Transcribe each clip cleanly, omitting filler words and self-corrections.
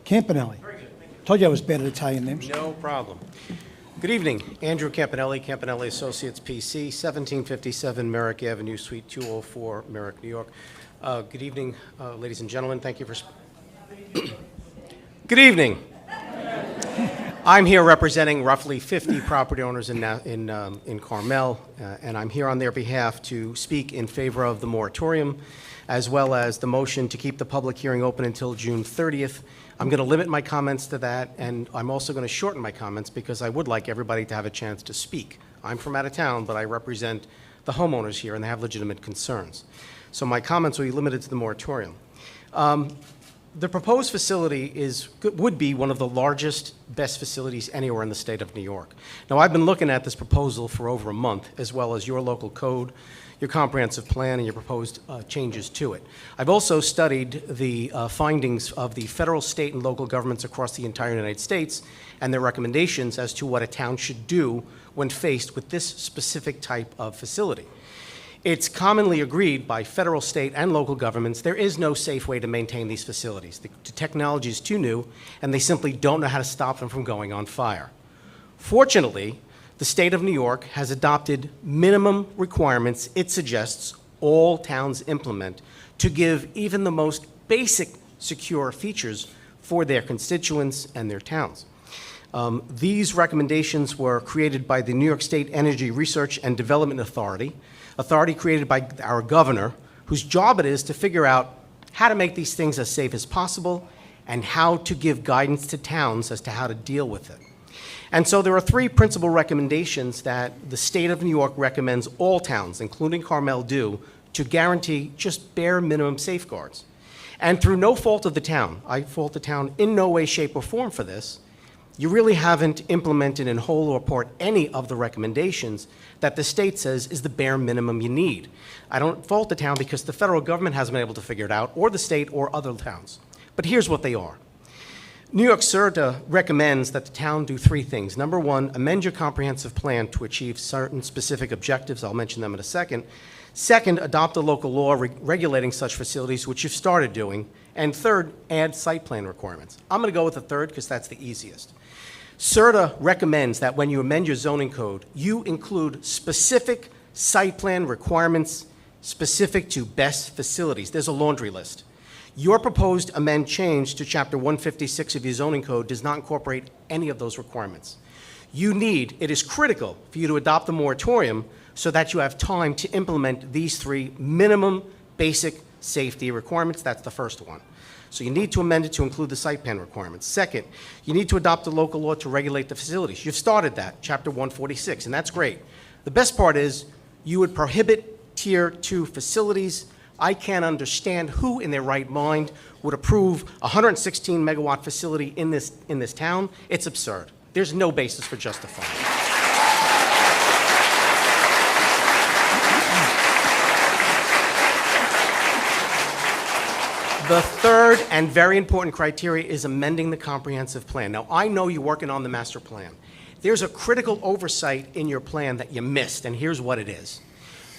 Campanelli. Very good, thank you. Told you I was bad at Italian names. No problem. Good evening. Andrew Campanelli, Campanelli Associates, PC, 1757 Merrick Avenue, Suite 204, Merrick, New York. Good evening, ladies and gentlemen. Thank you for... Good evening. I'm here representing roughly 50 property owners in Carmel, and I'm here on their behalf to speak in favor of the moratorium, as well as the motion to keep the public hearing open until June 30th. I'm going to limit my comments to that, and I'm also going to shorten my comments because I would like everybody to have a chance to speak. I'm from out of town, but I represent the homeowners here, and they have legitimate concerns. So my comments will be limited to the moratorium. The proposed facility would be one of the largest, best facilities anywhere in the state of New York. Now, I've been looking at this proposal for over a month, as well as your local code, your comprehensive plan, and your proposed changes to it. I've also studied the findings of the federal, state, and local governments across the entire United States and their recommendations as to what a town should do when faced with this specific type of facility. It's commonly agreed by federal, state, and local governments there is no safe way to maintain these facilities. The technology is too new, and they simply don't know how to stop them from going on fire. Fortunately, the state of New York has adopted minimum requirements it suggests all towns implement to give even the most basic secure features for their constituents and their towns. These recommendations were created by the New York State Energy Research and Development Authority created by our governor, whose job it is to figure out how to make these things as safe as possible and how to give guidance to towns as to how to deal with it. And so there are three principal recommendations that the state of New York recommends all towns, including Carmel, do to guarantee just bare minimum safeguards. And through no fault of the town, I fault the town in no way, shape, or form for this, you really haven't implemented in whole or part any of the recommendations that the state says is the bare minimum you need. I don't fault the town because the federal government hasn't been able to figure it out, or the state or other towns. But here's what they are. New York CERTA recommends that the town do three things. Number one, amend your comprehensive plan to achieve certain specific objectives. I'll mention them in a second. Second, adopt a local law regulating such facilities, which you've started doing. And third, add site plan requirements. I'm going to go with the third because that's the easiest. CERTA recommends that when you amend your zoning code, you include specific site plan requirements specific to best facilities. There's a laundry list. Your proposed amend change to Chapter 156 of your zoning code does not incorporate any of those requirements. It is critical for you to adopt the moratorium so that you have time to implement these three minimum basic safety requirements. That's the first one. So you need to amend it to include the site plan requirements. Second, you need to adopt a local law to regulate the facilities. You've started that, Chapter 146, and that's great. The best part is you would prohibit Tier 2 facilities. I can't understand who in their right mind would approve a 116 megawatt facility in this town. It's absurd. There's no basis for justifying it. The third and very important criteria is amending the comprehensive plan. Now, I know you're working on the master plan. There's a critical oversight in your plan that you missed, and here's what it is.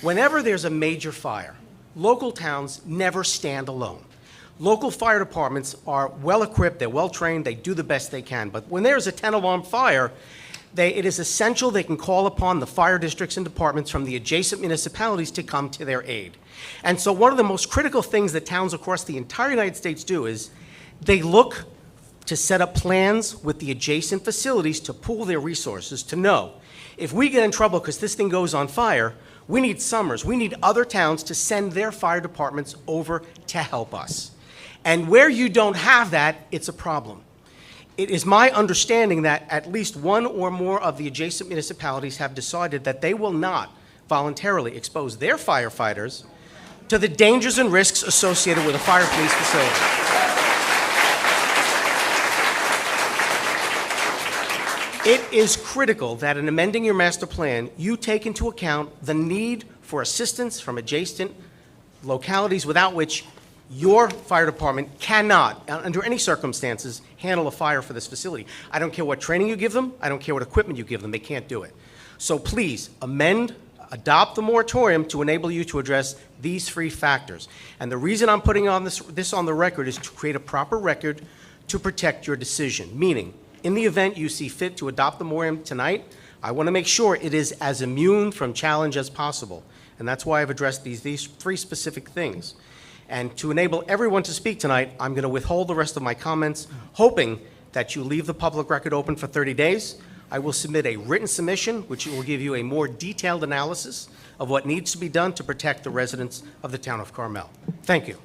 Whenever there's a major fire, local towns never stand alone. Local fire departments are well-equipped, they're well-trained, they do the best they can. But when there's a 10-alarm fire, it is essential they can call upon the fire districts and departments from the adjacent municipalities to come to their aid. And so one of the most critical things that towns across the entire United States do is they look to set up plans with the adjacent facilities to pool their resources to know if we get in trouble because this thing goes on fire, we need Summers, we need other towns to send their fire departments over to help us. And where you don't have that, it's a problem. It is my understanding that at least one or more of the adjacent municipalities have decided that they will not voluntarily expose their firefighters to the dangers and risks associated with a fire police facility. It is critical that in amending your master plan, you take into account the need for assistance from adjacent localities without which your fire department cannot, under any circumstances, handle a fire for this facility. I don't care what training you give them. I don't care what equipment you give them. They can't do it. So please, adopt the moratorium to enable you to address these three factors. And the reason I'm putting on this on the record is to create a proper record to protect your decision, meaning, in the event you see fit to adopt the moratorium tonight, I want to make sure it is as immune from challenge as possible. And that's why I've addressed these three specific things. And to enable everyone to speak tonight, I'm going to withhold the rest of my comments, hoping that you leave the public record open for 30 days. I will submit a written submission, which will give you a more detailed analysis of what needs to be done to protect the residents of the town of Carmel. Thank you.